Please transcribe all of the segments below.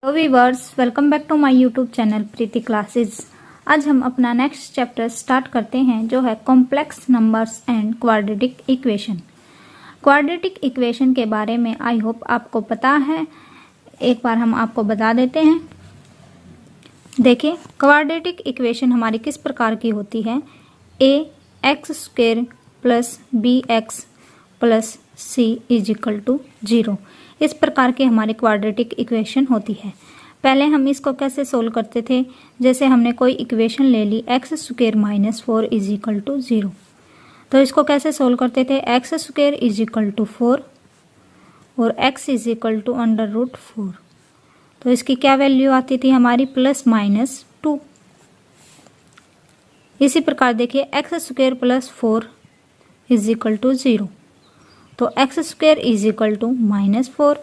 Hello viewers, welcome back to my YouTube channel Preeti classes. आज हम अपना नेक्स्ट चैप्टर स्टार्ट करते हैं जो है complex numbers and quadratic equation. Quadratic equation के बारे में आई होप आपको पता है, एक बार हम आपको बता देते हैं। देखिए, क्वाड्रेटिक इक्वेशन हमारी किस प्रकार की होती है। A X square plus B X plus C is equal to 0, इस प्रकार की हमारी क्वाड्रेटिक इक्वेशन होती है। पहले हम इसको कैसे सोल्व करते थे, जैसे हमने कोई इक्वेशन ले ली X square minus 4 is equal to 0, तो इसको कैसे सोल्व करते थे। X square is equal to 4 और X is equal to under root 4, तो इसकी क्या वैल्यू आती थी हमारी प्लस माइनस 2। इसी प्रकार देखिए X square plus 4 is equal to 0, तो X square is equal to minus 4,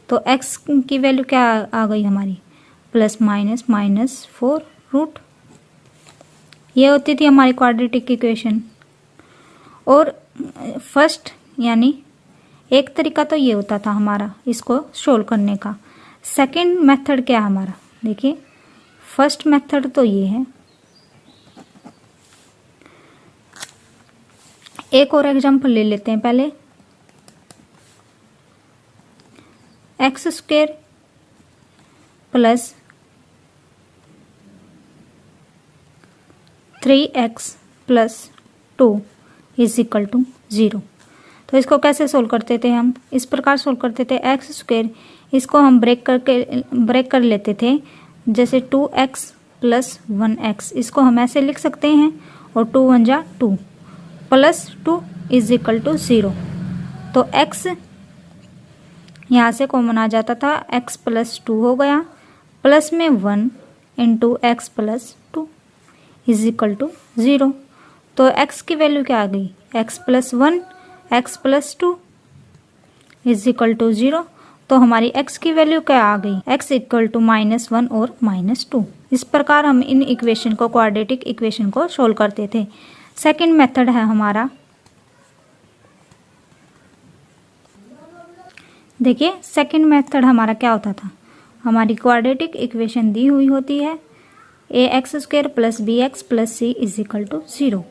तो एक्स की वैल्यू क्या आ गई हमारी प्लस माइनस माइनस 4 रूट। ये होती थी हमारी क्वाड्रेटिक इक्वेशन। और फर्स्ट यानी एक तरीका तो ये होता था हमारा इसको सोल्व करने का। सेकंड मेथड क्या हमारा, देखिए फर्स्ट मेथड तो ये है। एक और एग्जांपल ले लेते हैं पहले। X square plus 3x plus 2 is equal to 0, तो इसको कैसे सोल्व करते थे हम, इस प्रकार सोल्व करते थे। एक्स स्क्वायर इसको हम ब्रेक कर लेते थे, जैसे 2x प्लस 1x, इसको हम ऐसे लिख सकते हैं, और 2 1 जा 2 प्लस 2 इज इक्वल टू 0, तो x यहाँ से कॉमन आ जाता था, x प्लस 2 हो गया, प्लस में 1 into X plus 2 is equal to 0, तो x की वैल्यू क्या आ गई, x plus 1 X plus 2 is equal to 0, तो हमारी x की वैल्यू क्या आ गई, x इक्वल टू -1 और -2। इस प्रकार हम इन इक्वेशन को, क्वाड्रेटिक इक्वेशन को सोल्व करते थे। सेकंड मेथड है हमारा, देखिए सेकंड मेथड हमारा क्या होता था। हमारी क्वाड्रेटिक इक्वेशन दी हुई होती है A X square plus B X plus C is equal to 0,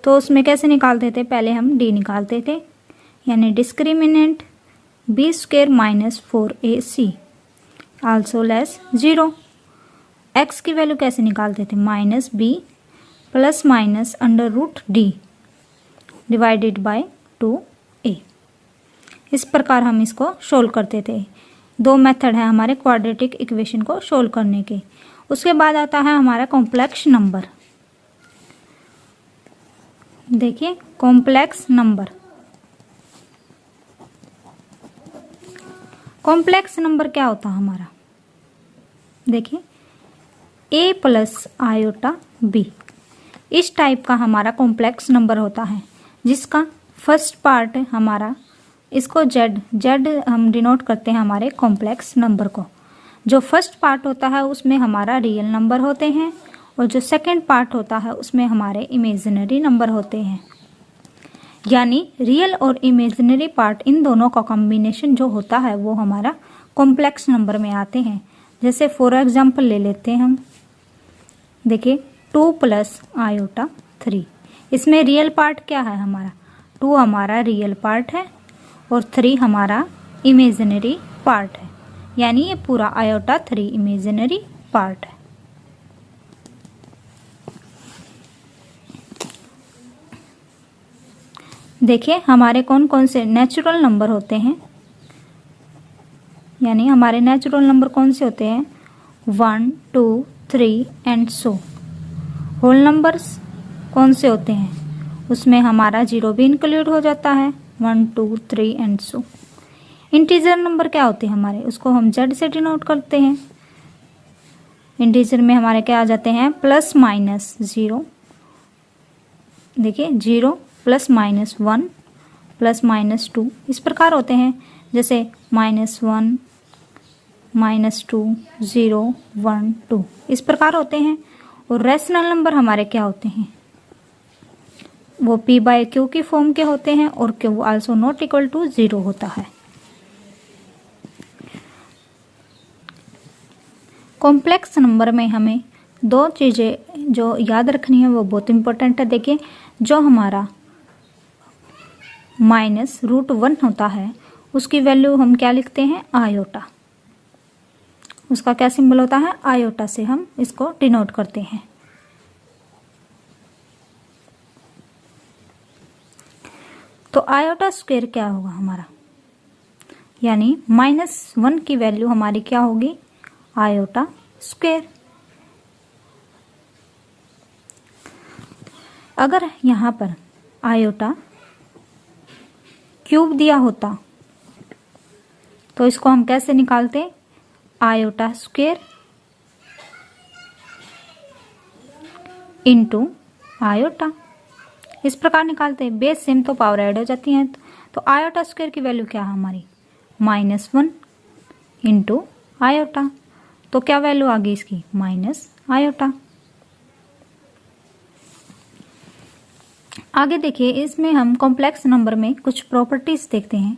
तो उसमें कैसे निकालते थे, पहले हम डी निकालते थे, यानी discriminant B square minus 4ac also less 0। X की वैल्यू कैसे निकालते थे, minus B plus minus under root D divided by 2a। इस प्रकार हम इसको सोल्व करते थे। दो मेथड है हमारे क्वाड्रेटिक इक्वेशन को सोल्व करने के। उसके बाद आता है हमारा कॉम्प्लेक्स नंबर। देखिए कॉम्प्लेक्स नंबर, कॉम्प्लेक्स नंबर क्या होता है हमारा, देखिए a प्लस आयोटा b, इस टाइप का हमारा कॉम्प्लेक्स नंबर होता है, जिसका फर्स्ट पार्ट हमारा, इसको जेड हम डिनोट करते हैं हमारे कॉम्प्लेक्स नंबर को। जो फर्स्ट पार्ट होता है उसमें हमारा रियल नंबर होते हैं, और जो सेकंड पार्ट होता है उसमें हमारे इमेजिनरी नंबर होते हैं। यानी रियल और इमेजिनरी पार्ट, इन दोनों का कॉम्बिनेशन जो होता है वो हमारा कॉम्प्लेक्स नंबर में आते हैं। जैसे फॉर एग्जाम्पल ले लेते हैं हम, देखिए 2 प्लस आयोटा 3, इसमें रियल पार्ट क्या है हमारा, 2 हमारा रियल पार्ट है और 3 हमारा इमेजिनरी पार्ट है, यानी ये पूरा आयोटा 3 इमेजिनरी पार्ट है। देखिए हमारे कौन कौन से नेचुरल नंबर होते हैं, यानी हमारे नेचुरल नंबर कौन से होते हैं, 1 2 3 एंड सो। होल नंबर्स कौन से होते हैं, उसमें हमारा 0 भी इंक्लूड हो जाता है, 1 2 3 एंड सो। इंटीजर नंबर क्या होते हैं हमारे, उसको हम जेड से डिनोट करते हैं। इंटीजर में हमारे क्या आ जाते हैं, प्लस माइनस 0, देखिए 0 प्लस माइनस 1 प्लस माइनस 2, इस प्रकार होते हैं, जैसे -1 -2 0 1 2, इस प्रकार होते हैं। और रेशनल नंबर हमारे क्या होते हैं, वो p बाय क्यू की फॉर्म के होते हैं, और Q also not equal to 0 होता है। कॉम्प्लेक्स नंबर में हमें दो चीज़ें जो याद रखनी है वो बहुत इम्पोर्टेंट है। देखिए, जो हमारा -√1 होता है उसकी वैल्यू हम क्या लिखते हैं, आयोटा। उसका क्या सिंबल होता है, आयोटा से हम इसको डिनोट करते हैं। तो आयोटा स्क्वायर क्या होगा हमारा, यानी -1 की वैल्यू हमारी क्या होगी, आयोटा स्क्वायर। अगर यहाँ पर आयोटा क्यूब दिया होता तो इसको हम कैसे निकालते, आयोटा स्क्वायर इंटू आयोटा, इस प्रकार निकालते हैं। बेस सेम तो पावर ऐड हो जाती हैं। तो आयोटा स्क्वायर की वैल्यू क्या है हमारी, -1 इंटू आयोटा। तो क्या वैल्यू आ गई इसकी, माइनस आयोटा। आगे देखिए, इसमें हम कॉम्प्लेक्स नंबर में कुछ प्रॉपर्टीज देखते हैं।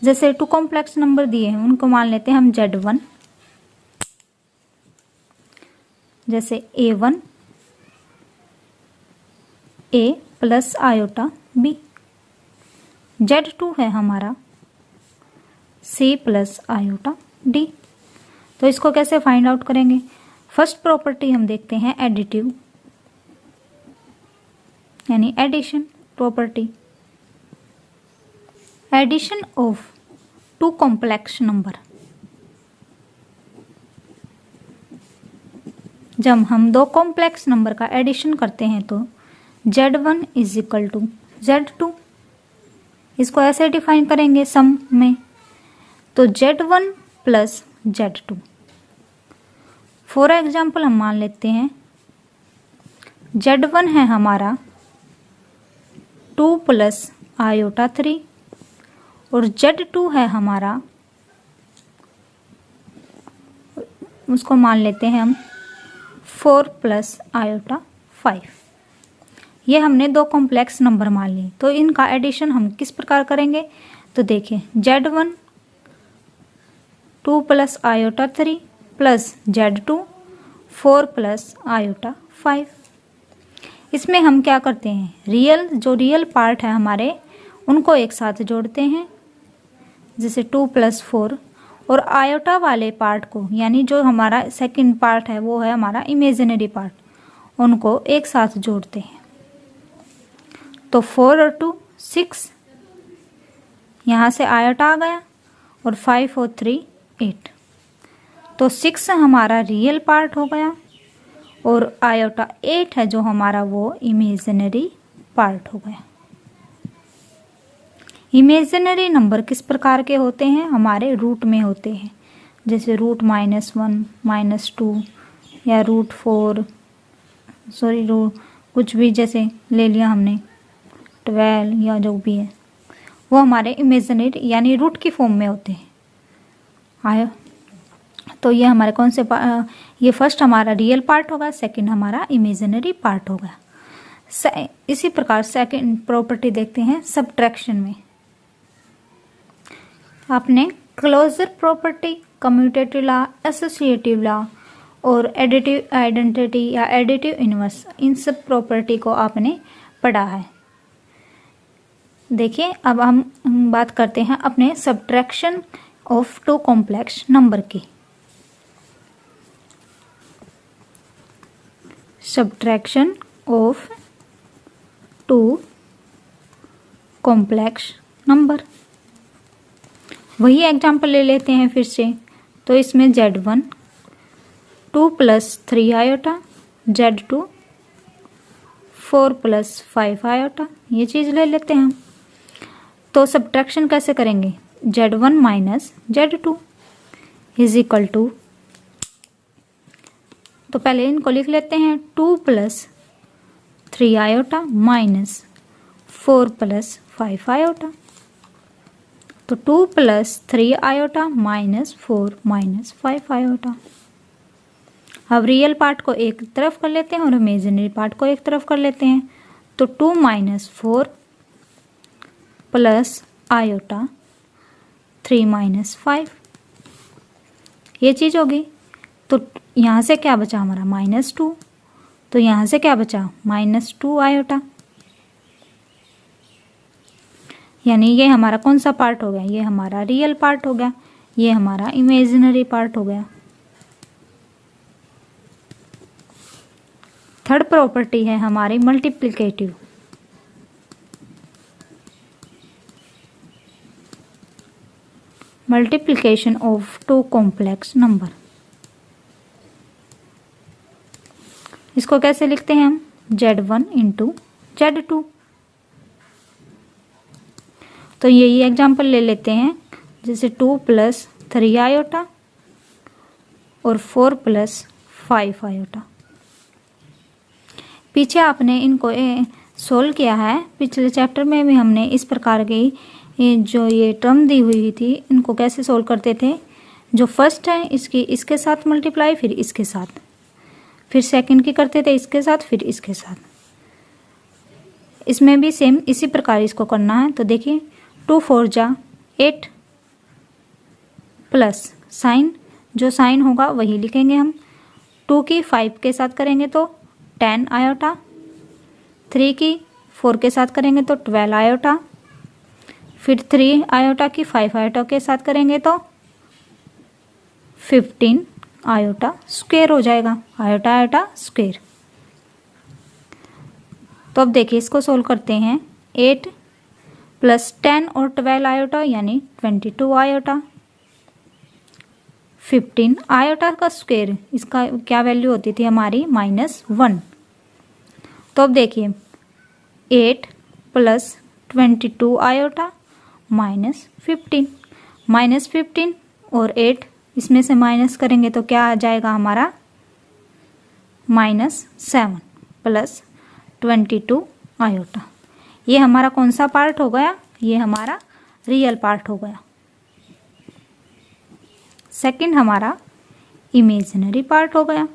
जैसे 2 कॉम्प्लेक्स नंबर दिए हैं, उनको मान लेते हैं हम Z1, जैसे A1 A plus iota B। Z2 है हमारा C प्लस आयोटा D। तो इसको कैसे फाइंड आउट करेंगे, फर्स्ट प्रॉपर्टी हम देखते हैं एडिटिव, यानी addition property. Addition of 2 complex number, जब हम 2 कॉम्प्लेक्स नंबर का एडिशन करते हैं तो Z1 is equal to Z2, इसको ऐसे डिफाइन करेंगे सम में, तो Z1 plus Z2। For example हम मान लेते हैं Z1 है हमारा 2 प्लस आयोटा 3 और Z2 है हमारा, उसको मान लेते हैं हम 4 प्लस आयोटा 5। ये हमने 2 कॉम्प्लेक्स नंबर मान लिए। तो इनका एडिशन हम किस प्रकार करेंगे, तो देखिए Z1 2 plus iota 3 plus Z2 4 plus iota 5। इसमें हम क्या करते हैं, जो रियल पार्ट है हमारे उनको एक साथ जोड़ते हैं, जैसे 2 प्लस 4, और आयोटा वाले पार्ट को, यानी जो हमारा सेकंड पार्ट है वो है हमारा इमेजिनरी पार्ट, उनको एक साथ जोड़ते हैं। तो 4 और 2 6, यहाँ से आयोटा आ गया, और 5 और 3 8। तो 6 हमारा रियल पार्ट हो गया और आयोटा 8 है जो हमारा वो इमेजिनरी पार्ट हो गया। इमेजिनरी नंबर किस प्रकार के होते हैं, हमारे रूट में होते हैं, जैसे रूट -1 -2 या रूट कुछ भी जैसे ले लिया हमने 12 या जो भी है, वो हमारे इमेजिनरी यानी रूट की फॉर्म में होते हैं। आया, तो ये हमारे कौन से ये फर्स्ट हमारा रियल पार्ट होगा, सेकंड हमारा इमेजिनरी पार्ट होगा। इसी प्रकार सेकंड प्रॉपर्टी देखते हैं सब्ट्रैक्शन में। आपने closure property, commutative law, associative law और एडिटिव आइडेंटिटी या एडिटिव इनवर्स, इन सब प्रॉपर्टी को आपने पढ़ा है। देखिए, अब हम बात करते हैं अपने सब्ट्रैक्शन ऑफ 2 कॉम्प्लेक्स नंबर की। सब्ट्रैक्शन ऑफ 2 कॉम्प्लेक्स नंबर, वही एग्जाम्पल ले लेते हैं फिर से। तो इसमें Z1 2 plus 3 iota, Z2 4 plus 5 iota, ये चीज़ ले लेते हैं हम। तो सब्ट्रैक्शन कैसे करेंगे, Z1 minus Z2 is equal to, तो पहले इनको लिख लेते हैं 2 plus 3 iota minus 4 plus 5 iota. तो 2 plus 3 iota minus 4 minus 5 iota. अब रियल पार्ट को एक तरफ कर लेते हैं और इमेजिनरी पार्ट को एक तरफ कर लेते हैं। तो 2 माइनस 4 प्लस आयोटा 3 माइनस 5, ये चीज़ होगी। तो यहाँ से क्या बचा हमारा -2, तो यहाँ से क्या बचा -2 आयोटा, यानी ये हमारा कौन सा पार्ट हो गया, ये हमारा रियल पार्ट हो गया, ये हमारा इमेजिनरी पार्ट हो गया। थर्ड प्रॉपर्टी है हमारी multiplicative. Multiplication of two complex number. इसको कैसे लिखते हैं हम, Z1 इंटू Z2। तो यही एग्जाम्पल ले लेते हैं, जैसे 2 + 3 आयोटा और 4 + 5 आयोटा। पीछे आपने इनको सोल्व किया है, पिछले चैप्टर में भी हमने इस प्रकार की जो ये टर्म दी हुई थी इनको कैसे सोल्व करते थे। जो फर्स्ट है इसकी इसके साथ मल्टीप्लाई, फिर इसके साथ, फिर सेकंड की करते थे इसके साथ, फिर इसके साथ। इसमें भी सेम इसी प्रकार इसको करना है। तो देखिए 2 4 जा 8 प्लस साइन, जो साइन होगा वही लिखेंगे हम। 2 की 5 के साथ करेंगे तो 10 आयोटा, 3 की 4 के साथ करेंगे तो 12 आयोटा, फिर 3 आयोटा की 5 आयोटा के साथ करेंगे तो 15 आयोटा स्क्वायर हो जाएगा, आयोटा आयोटा स्क्वायर। तो अब देखिए इसको सोल्व करते हैं। 8 + 10 और 12 आयोटा यानी 22 आयोटा, 15 आयोटा का स्क्वायर, इसका क्या वैल्यू होती थी हमारी -1। तो अब देखिए 8 + 22 आयोटा -15, -15 और 8 इसमें से माइनस करेंगे तो क्या आ जाएगा हमारा -7 + 22 आयोटा। ये हमारा कौन सा पार्ट हो गया, ये हमारा रियल पार्ट हो गया। सेकंड हमारा इमेजिनरी पार्ट हो गया।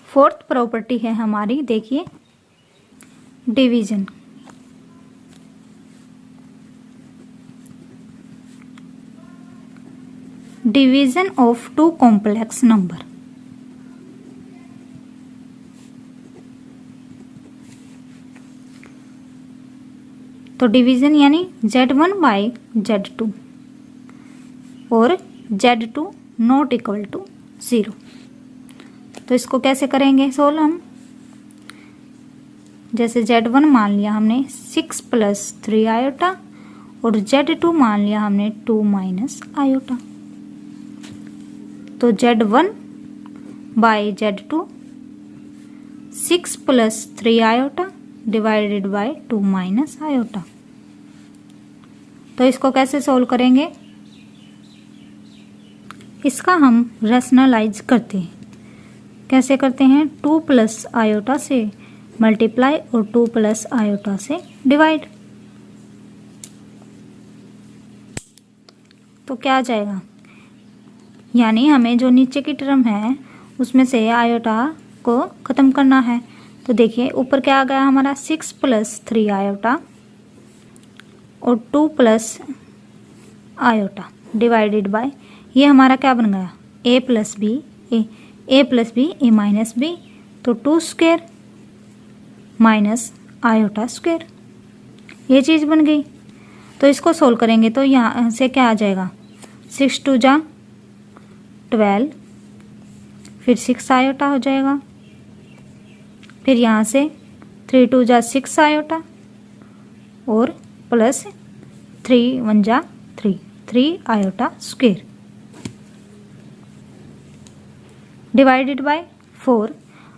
फोर्थ प्रॉपर्टी है हमारी, देखिए division. Division of two complex number. तो डिवीजन यानी Z1/Z2 और Z2 ≠ 0। तो इसको कैसे करेंगे सोल्व हम, जैसे Z1 मान लिया हमने 6 + 3 आयोटा और Z2 मान लिया हमने 2 - आयोटा। तो Z1/Z2 6 + 3 आयोटा / 2 - आयोटा। तो इसको कैसे सोल्व करेंगे, इसका हम रैशनलाइज करते हैं। कैसे करते हैं, 2 + आयोटा से मल्टीप्लाई और 2 + आयोटा से डिवाइड। तो क्या आ जाएगा, यानी हमें जो नीचे की टर्म है उसमें से आयोटा को ख़त्म करना है। तो देखिए ऊपर क्या आ गया हमारा 6 + 3 आयोटा और 2 + आयोटा / ये हमारा क्या बन गया a + b a + b a - b, तो 2 स्क्वायर माइनस आयोटा स्क्वायर, ये चीज़ बन गई। तो इसको सोल्व करेंगे तो यहाँ से क्या आ जाएगा, 6 2 जा 12, फिर 6 आयोटा हो जाएगा, फिर यहाँ से 3 2 जा 6 आयोटा और प्लस 3 1 जा 3 आयोटा स्क्वायर / 4।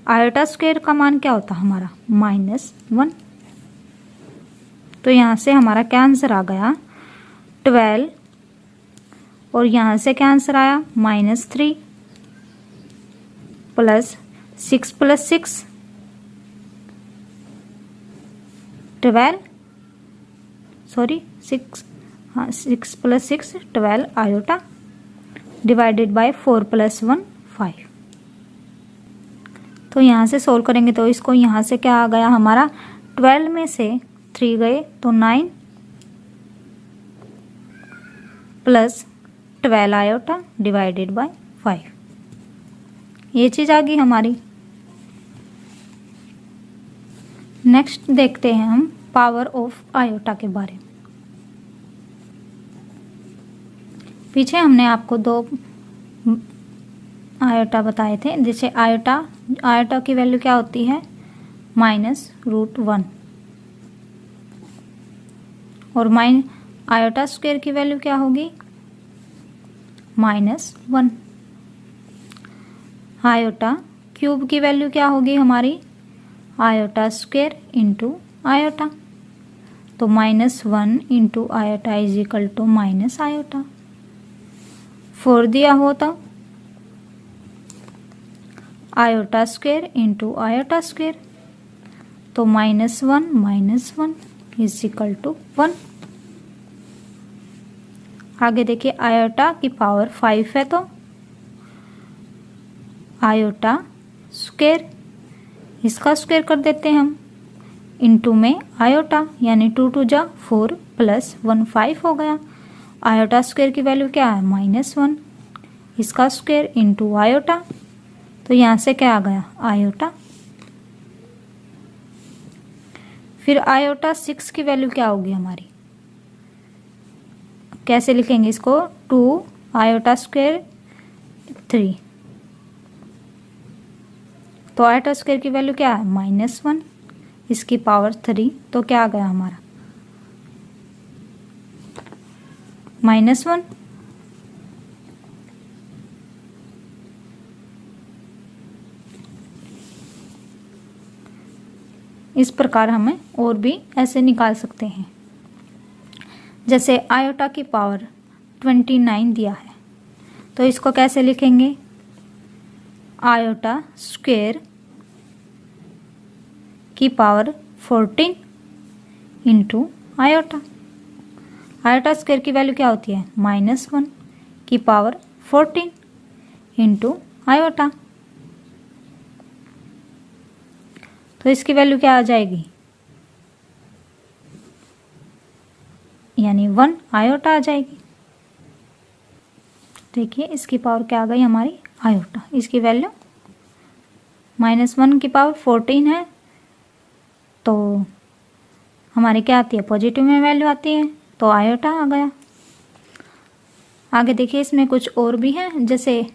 आयोटा स्क्वायर का मान क्या होता है हमारा -1। तो यहाँ से हमारा क्या आंसर आ गया 12, और यहाँ से क्या आंसर आया -3 + 6 + 6 12, सॉरी 6 + 6 12 आयोटा / 4 + 1 5। तो यहाँ से सोल्व करेंगे तो इसको यहाँ से क्या आ गया हमारा 12 में से 3 गए तो 9 + 12 आयोटा / 5। ये चीज़ आ गई हमारी। नेक्स्ट देखते हैं हम पावर ऑफ आयोटा के बारे में। पीछे हमने आपको 2 आयोटा बताए थे, जैसे आयोटा की वैल्यू क्या होती है -√1 और आयोटा स्क्वायर की वैल्यू क्या होगी -1। आयोटा क्यूब की वैल्यू क्या होगी हमारी आयोटा स्क्वायर इंटू आयोटा, तो -1 into iota is equal to minus iota. 4 दिया हो तो iota square into iota square, तो -1 इज इक्वल टू 1। आगे देखिए आयोटा की पावर 5 है तो आयोटा स्क्वायर, इसका स्क्वायर कर देते हैं हम, इंटू में आयोटा यानी 2 2 जा 4 प्लस 1 5 हो गया। आयोटा स्क्वायर की वैल्यू क्या है -1, इसका स्क्वायर इंटू आयोटा, तो यहाँ से क्या आ गया आयोटा। फिर आयोटा 6 की वैल्यू क्या होगी हमारी, कैसे लिखेंगे इसको 2 आयोटा स्क्वायर 3, तो आयोटा स्क्वायर की वैल्यू क्या है -1, इसकी पावर 3, तो क्या आ गया हमारा -1। इस प्रकार हमें और भी ऐसे निकाल सकते हैं। जैसे आयोटा की पावर 29 दिया है, तो इसको कैसे लिखेंगे आयोटा स्क्वायर की power 14 into iota. Iota square की वैल्यू क्या होती है -1 की पावर 14 इंटू आयोटा, तो इसकी वैल्यू क्या आ जाएगी यानी 1 आयोटा आ जाएगी। देखिए इसकी पावर क्या आ गई हमारी आयोटा, इसकी वैल्यू -1 की पावर 14 है, तो हमारी क्या आती है पॉजिटिव में वैल्यू आती है, तो आयोटा आ गया। आगे देखिए इसमें कुछ और भी है, जैसे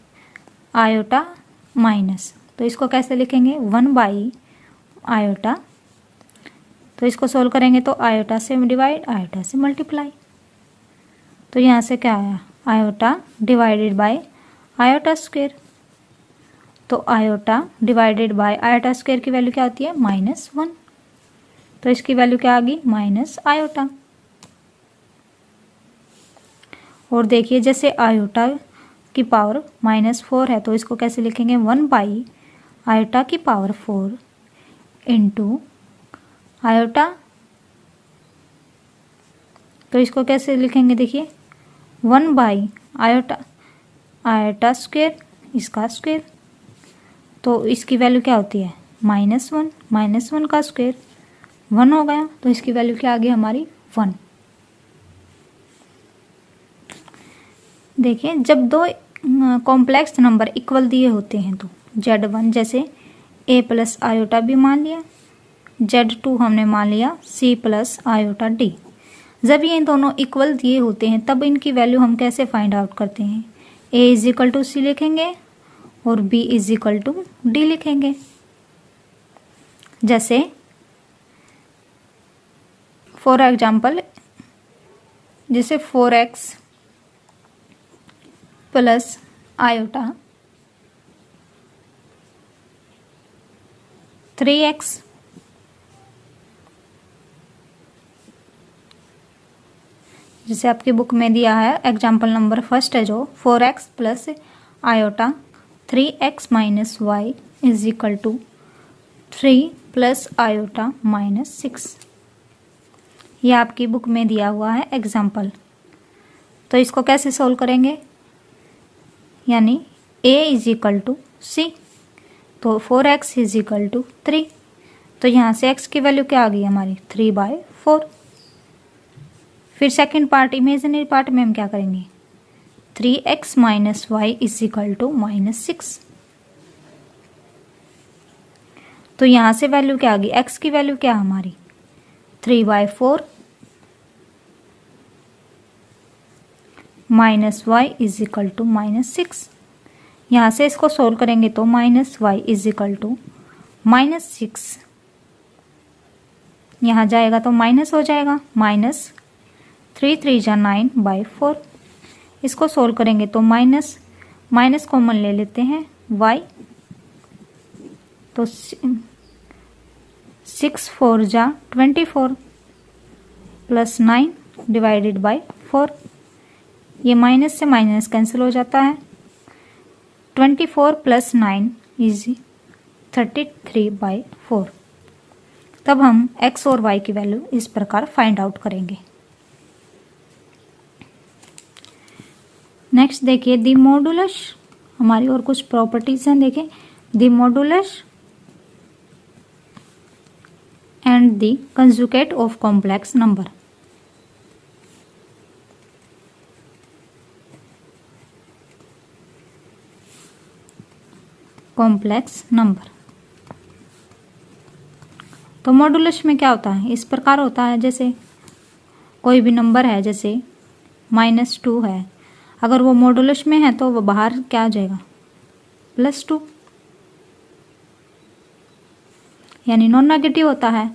आयोटा माइनस, तो इसको कैसे लिखेंगे 1 आयोटा, तो इसको सोल्व करेंगे तो आयोटा से डिवाइड आयोटा से मल्टीप्लाई, तो यहाँ से क्या आया iota divided by iota square, तो iota divided by iota square की वैल्यू क्या होती है -1, तो इसकी वैल्यू क्या आ गई माइनस आयोटा। और देखिए जैसे आयोटा की पावर -4 है, तो इसको कैसे लिखेंगे 1 आयोटा की पावर 4 इंटू आयोटा, तो इसको कैसे लिखेंगे देखिए 1 आयोटा स्क्वायर, इसका स्क्वायर, तो इसकी वैल्यू क्या होती है -1 का स्क्वायर 1 हो गया, तो इसकी वैल्यू क्या आ गई हमारी 1। देखिए जब 2 कॉम्प्लेक्स नंबर इक्वल दिए होते हैं तो Z1 जैसे a प्लस आयोटा भी मान लिया, Z2 हमने मान लिया c प्लस आयोटा d। जब ये दोनों इक्वल दिए होते हैं तब इनकी वैल्यू हम कैसे फाइंड आउट करते हैं, a is equal to C लिखेंगे और b is equal to d लिखेंगे। जैसे फॉर एग्जाम्पल जैसे 4x प्लस आयोटा 3x, जैसे आपकी बुक में दिया है एग्जाम्पल नंबर फर्स्ट है जो 4x plus iota 3x minus Y is equal to 3 plus iota -6, ये आपकी बुक में दिया हुआ है एग्जाम्पल। तो इसको कैसे सोल्व करेंगे, यानी a इज इक्वल टू सी, तो 4x इज इक्वल टू 3, तो यहाँ से x की वैल्यू क्या आ गई हमारी 3/4। फिर सेकंड पार्ट इमेजिनरी पार्ट में हम क्या करेंगे 3x minus Y is equal to -6। तो यहाँ से वैल्यू क्या आ गई, x की वैल्यू क्या हमारी 3/4 minus Y is equal to -6। यहाँ से इसको सोल्व करेंगे तो -y इज इक्वल टू -6, यहाँ जाएगा तो माइनस हो जाएगा, -3 3 जा 9/4। इसको सोल्व करेंगे तो माइनस कॉमन ले लेते हैं y, तो 6 4 जा 24 प्लस 9 डिवाइडेड बाय 4। ये माइनस से माइनस कैंसिल हो जाता है। 24 प्लस 9 इज 33/4। तब हम x और y की वैल्यू इस प्रकार फाइंड आउट करेंगे। नेक्स्ट देखिए द मॉडुलस, हमारी और कुछ प्रॉपर्टीज हैं। देखिए the modulus and the conjugate of complex number. Complex number, तो मॉडुलस में क्या होता है, इस प्रकार होता है जैसे कोई भी नंबर है, जैसे -2 है, अगर वो मॉडुलस में है तो वो बाहर क्या आ जाएगा +2, यानी नॉन नेगेटिव होता है।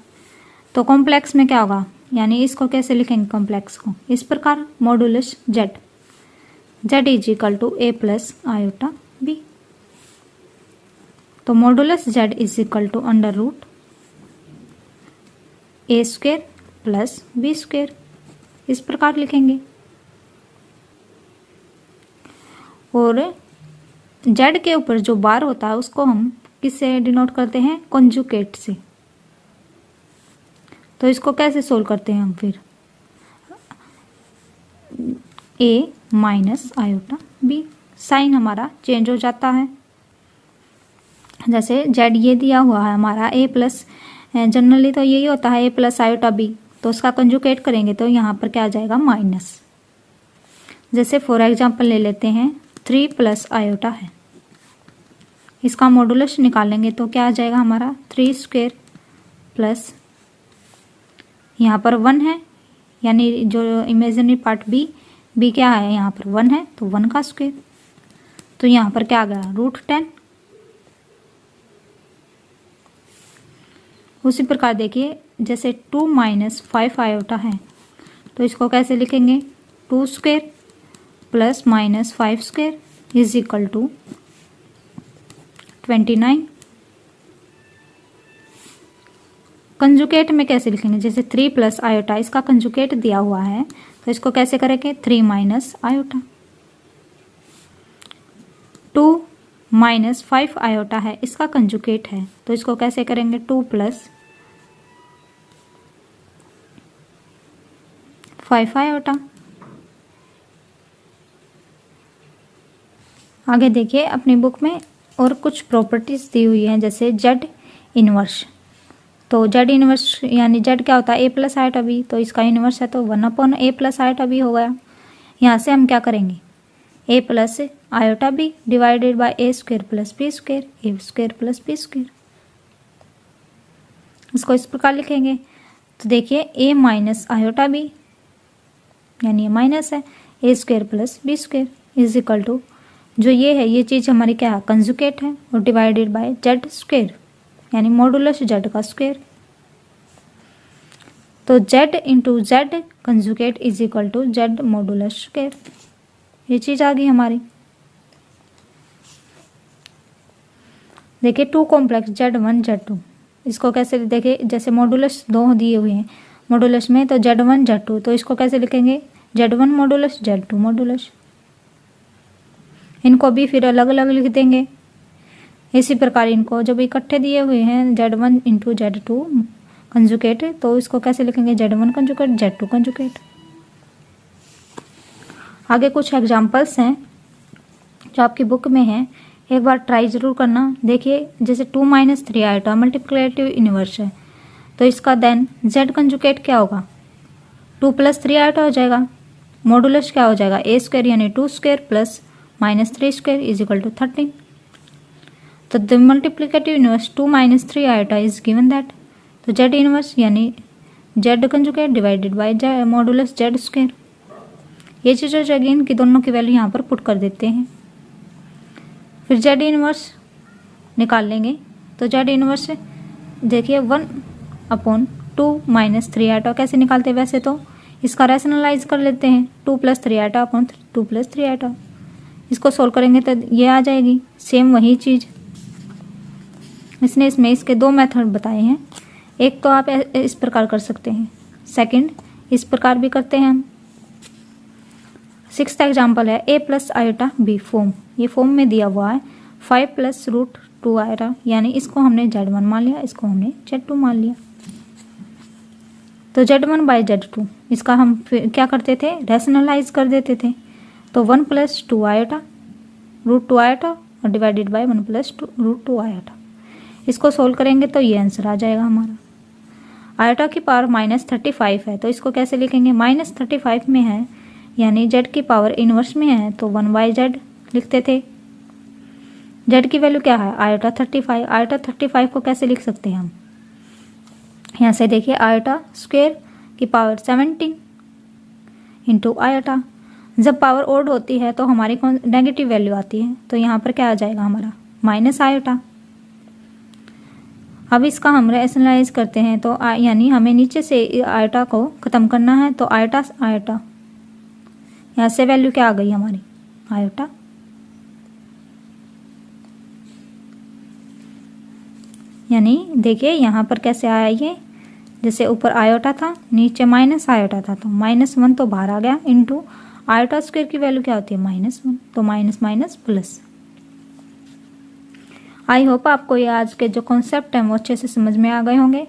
तो कॉम्प्लेक्स में क्या होगा, यानी इसको कैसे लिखेंगे कॉम्प्लेक्स को, इस प्रकार modulus z is equal to a plus iota b। तो modulus z is equal to √a² plus b², इस प्रकार लिखेंगे। और z के ऊपर जो बार होता है उसको हम किससे डिनोट करते हैं, कॉन्जुगेट से। तो इसको कैसे सोल्व करते हैं हम फिर, a minus iota b, sign हमारा चेंज हो जाता है। जैसे z ये दिया हुआ है हमारा a प्लस, जनरली तो यही होता है a प्लस आयोटा b, तो उसका कंजुगेट करेंगे तो यहाँ पर क्या आ जाएगा माइनस। जैसे फॉर एग्जांपल ले लेते हैं 3 प्लस आयोटा है, इसका मॉडुलस निकालेंगे तो क्या आ जाएगा हमारा 3² प्लस, यहाँ पर 1 है, यानी जो इमेजिनरी पार्ट b क्या है यहाँ पर 1 है, तो 1 का स्क्वायर, तो यहाँ पर क्या आ गया √10। उसी प्रकार देखिए जैसे 2 माइनस 5 आयोटा है, तो इसको कैसे लिखेंगे 2² plus -5² is equal to 29। Conjugate में कैसे लिखेंगे, जैसे 3 प्लस आयोटा, इसका कंजुगेट दिया हुआ है तो इसको कैसे करेंगे 3 माइनस आयोटा। 2 माइनस 5 आयोटा है, इसका कंजुगेट है तो इसको कैसे करेंगे 2 प्लस 5 आयोटा। आगे देखिए अपनी बुक में और कुछ प्रॉपर्टीज दी हुई हैं, जैसे z इनवर्स। तो z इनवर्स यानी z क्या होता है a प्लस आयोटा b, तो इसका इनवर्स है तो 1/a प्लस आयोटा b हो गया। यहाँ से हम क्या करेंगे a plus iota b divided by a² plus b², a² plus b², इसको इस प्रकार लिखेंगे। तो देखिए a माइनस आयोटा b, यानी ये माइनस है, a² plus b² is equal to, जो ये है ये चीज़ हमारी क्या है कंजुगेट है, और डिवाइडेड बाय z², यानी मॉडुलस z का स्क्वायर। तो z into z conjugate is equal to z modulus square, ये चीज़ आ गई हमारी। देखिए 2 कॉम्प्लेक्स z1 z2, इसको कैसे देखिए, जैसे मॉडुलस 2 दिए हुए हैं मॉडुलस में, तो z1 z2, तो इसको कैसे लिखेंगे z1 मॉडुलस z2 मॉडुलस, इनको भी फिर अलग अलग लिख देंगे। इसी प्रकार इनको जब इकट्ठे दिए हुए हैं z1 इंटू z2 कंजुगेट, तो इसको कैसे लिखेंगे z1 कंजुगेट z2 कंजुगेट। आगे कुछ एग्जांपल्स हैं जो आपकी बुक में हैं, एक बार ट्राई जरूर करना। देखिए जैसे 2 माइनस 3 आयोटा मल्टीप्लिकेटिव इनवर्स है, तो इसका देन z कंजुगेट क्या होगा 2 प्लस 3 आयोटा हो जाएगा, मॉडुलस क्या हो जाएगा, ए स्क्वायर यानी 2 square plus -3 square is equal to 13। तो the multiplicative inverse 2 - 3 iota is given that. तो जेड इनवर्स यानी z conjugate divided by modulus z square. ये चीज़ हो जाएगी, इनकी दोनों की वैल्यू यहाँ पर पुट कर देते हैं। फिर जेड इनवर्स निकाल लेंगे। तो जेड इनवर्स से देखिए 1/2 - 3 आयोटा कैसे निकालते हैं, वैसे तो इसका रैशनलाइज कर लेते हैं 2 + 3 आयोटा अपॉन 2 + 3 आयोटा। इसको सोल्व करेंगे तो ये आ जाएगी, सेम वही चीज़। इसमें इसके दो मेथड बताए हैं। एक तो आप इस प्रकार कर सकते हैं, सेकंड इस प्रकार भी करते हैं हम। 6th एग्जाम्पल है a + आयोटा b फॉर्म। ये फॉर्म में दिया हुआ है 5 + √2 आयोटा, यानी इसको हमने Z1 मान लिया, इसको हमने Z2 मान लिया। तो Z1 बाई Z2 इसका हम क्या करते थे, रैशनलाइज कर देते थे। तो 1 + 2 आयोटा √2 आयोटा और डिवाइडेड बाय 1 + √2 आयोटा। इसको सोल्व करेंगे तो ये आंसर आ जाएगा हमारा। आयोटा की पावर -35 है, तो इसको कैसे लिखेंगे, -35 में है यानी z की पावर इनवर्स में है, तो 1/z लिखते थे। z की वैल्यू क्या है, आयोटा 35। आयोटा 35 को कैसे लिख सकते हैं हम, यहाँ से देखिए आयोटा स्क्वायर की पावर 17 इंटू आयोटा। जब पावर ओड होती है तो हमारी कौन नेगेटिव वैल्यू आती है, तो यहाँ पर क्या आ जाएगा हमारा माइनस आयोटा। अब इसका हम रैशनलाइज करते हैं तो यानी हमें नीचे से आयोटा को ख़त्म करना है, तो आयोटा आयोटा यहाँ से वैल्यू क्या आ गई हमारी आयोटा। यानी देखिए यहाँ पर कैसे आया, ये जैसे ऊपर आयोटा था नीचे माइनस आयोटा था, तो -1 तो बाहर आ गया इंटू आयोटा स्क्वायर की वैल्यू क्या होती है -1, तो minus minus plus. I hope आपको ये आज के जो कॉन्सेप्ट हैं वो अच्छे से समझ में आ गए होंगे।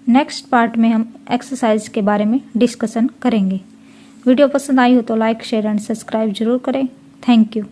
नेक्स्ट पार्ट में हम एक्सरसाइज के बारे में डिस्कशन करेंगे। वीडियो पसंद आई हो तो लाइक शेयर एंड सब्सक्राइब जरूर करें। Thank you.